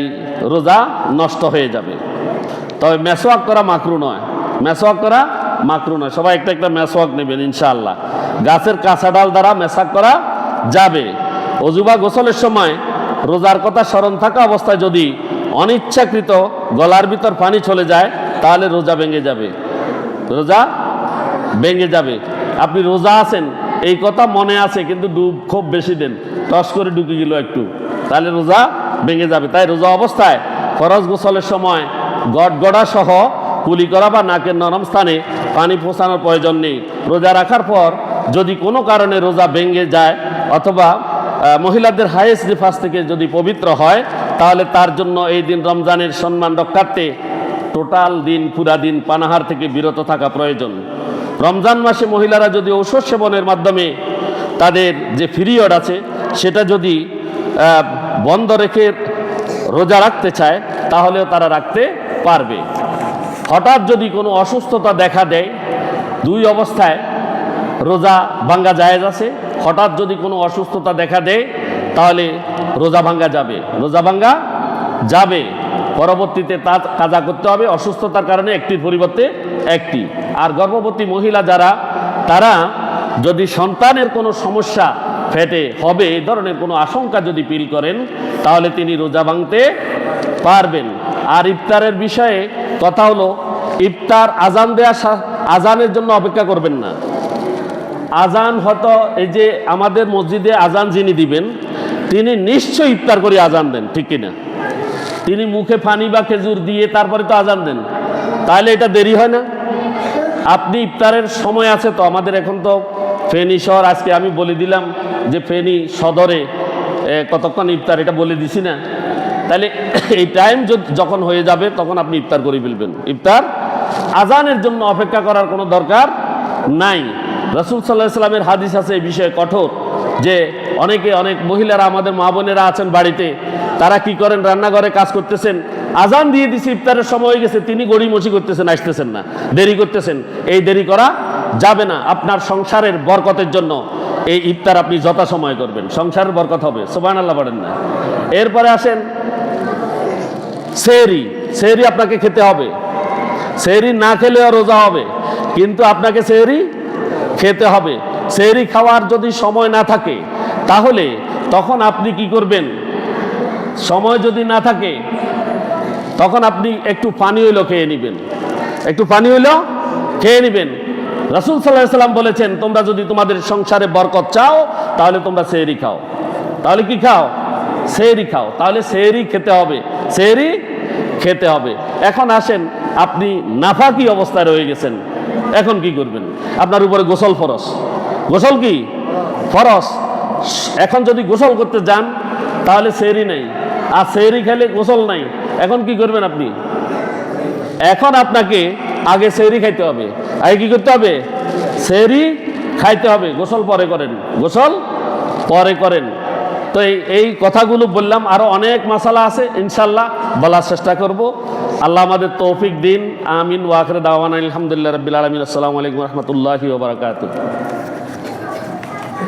রোজা নষ্ট হয়ে যাবে। তবে মেসওয়াক করা মাকরু নয়, সবাই একটা মেসওয়াক নেবেন ইনশাআল্লাহ। গাছের কাঁচা ডাল দ্বারা মেসওয়াক করা যাবে। অজু বা গোসলের সময় রোজার কথা স্মরণ থাকা অবস্থায় যদি অনিচ্ছাকৃত গলার ভিতর পানি চলে যায় তাহলে রোজা ভেঙে যাবে। আপনি রোজা আছেন এই কথা মনে আছে, কিন্তু ডুব খুব বেশি দেন, টস করে ঢুকে গেল একটু, তাহলে রোজা ভেঙে যাবে। তাই রোজা অবস্থায় ফরজ গোসলের সময় গড়গড়া সহ কুলি করা বা নাকের নরম স্থানে পানি পৌঁছানোর প্রয়োজন নেই। রোজা রাখার পর যদি কোনো কারণে রোজা ভেঙে যায় অথবা মহিলাদের হায়েস নিফাস থেকে যদি পবিত্র হয় তাহলে তার জন্য এই দিন রমজানের সম্মান রক্ষার্থে পুরা দিন পানাহার থেকে বিরত থাকা প্রয়োজন। রমজান মাসে মহিলারা যদি ঔষধ সেবনের মাধ্যমে তাদের যে পিরিয়ড আছে সেটা যদি বন্ধ রেখে রোজা রাখতে চায় তাহলেও তারা রাখতে পারবে। হঠাৎ যদি কোনো অসুস্থতা দেখা দেয়, দুই অবস্থায় রোজা ভাঙ্গা জায়েজ আছে। হঠাৎ যদি কোনো অসুস্থতা দেখা দেয় তাহলে রোজা ভাঙ্গা যাবে, পরবর্তীতে তা কাজা করতে হবে অসুস্থতার কারণে একটির পরিবর্তে একটি। আর গর্ভবতী মহিলা যারা, তারা যদি সন্তানের কোনো সমস্যা ফেটে হবে এই ধরনের কোনো আশঙ্কা যদি ফিল করেন তাহলে তিনি রোজা ভাঙতে পারবেন। আর ইফতারের বিষয়ে কথা হলো, ইফতার আজানের জন্য অপেক্ষা করবেন না। আজান হয়তো এই যে আমাদের মসজিদে আজান যিনি দিবেন তিনি নিশ্চয়ই ইফতার করে আজান দেন, ঠিক কিনা? তিনি মুখে পানি বা খেজুর দিয়ে তারপরে তো আজান দেন, তাহলে এটা দেরি হয় না? আপনি ইফতারের সময় আছে তো, আমাদের এখন তো ফেনী শহর, আজকে আমি বলে দিলাম যে ফেনী সদরে কতক্ষণ ইফতার, এটা বলে দিছি না? তাহলে এই টাইম যখন হয়ে যাবে তখন আপনি ইফতার করে ফেলবেন। ইফতার আজানের জন্য অপেক্ষা করার কোনো দরকার নাই। রাসূল সাল্লাল্লাহু আলাইহি ওয়াসাল্লামের হাদিস আছে এই বিষয়ে কঠোর, যে অনেক মহিলারা, আমাদের মা বোনেরা আছেন বাড়িতে, তারা কি করেন, রান্নাঘরে কাজ করতেছেন, আজান দিয়ে দিছে, ইফতারের সময় হয়ে গেছে, তিনি গড়িমসি করতেছেন, আসতেছেন না, দেরি করতেছেন। এই দেরি করা যাবে না। আপনার সংসারের বরকতের জন্য এই ইফতার আপনি যথাসময় করবেন, সংসারের বরকত হবে, সুবহানাল্লাহ বলেন না? এরপরে আসেন সেহরি আপনাকে খেতে হবে। সেহরি না খেলেও রোজা হবে, কিন্তু আপনাকে সেহরি খেতে হবে। সেহরি খাওয়ার যদি সময় না থাকে তাহলে তখন আপনি কি করবেন? সময় যদি না থাকে তখন আপনি একটু পানি হইলো খেয়ে নেবেন, রাসূল সাল্লাল্লাহু আলাইহি ওয়াসাল্লাম বলেছেন, তোমরা যদি তোমাদের সংসারে বরকত চাও তাহলে তোমরা সেহরি খাও। তাহলে কি খাও? সেহরি খাও। তাহলে সেহরি খেতে হবে। এখন আসেন, আপনি নাফাকি অবস্থায় রয়ে গেছেন, এখন কি করবেন? আপনার উপরে গোসল ফরজ। গোসল কি ফরজ? এখন যদি গোসল করতে যান তাহলে সেহরি নাই, আর সেহরি খেলে গোসল নাই, এখন কি করবেন আপনি? এখন আপনাকে আগে সেহরি খাইতে হবে। আগে কি করতে হবে? সেহরি খাইতে হবে। গোসল পরে করেন। তো তো এই কথাগুলো বললাম, আরও অনেক মাসালা আছে ইনশাল্লাহ বলার চেষ্টা করব। আল্লাহ আমাদের তৌফিক দিন। আমিন। ওয়া আখিরু দাওয়ানা আলহামদুলিল্লাহি রাব্বিল আলামিন। আসসালামু আলাইকুম ওয়া রাহমাতুল্লাহি ওয়া বারাকাতুহু।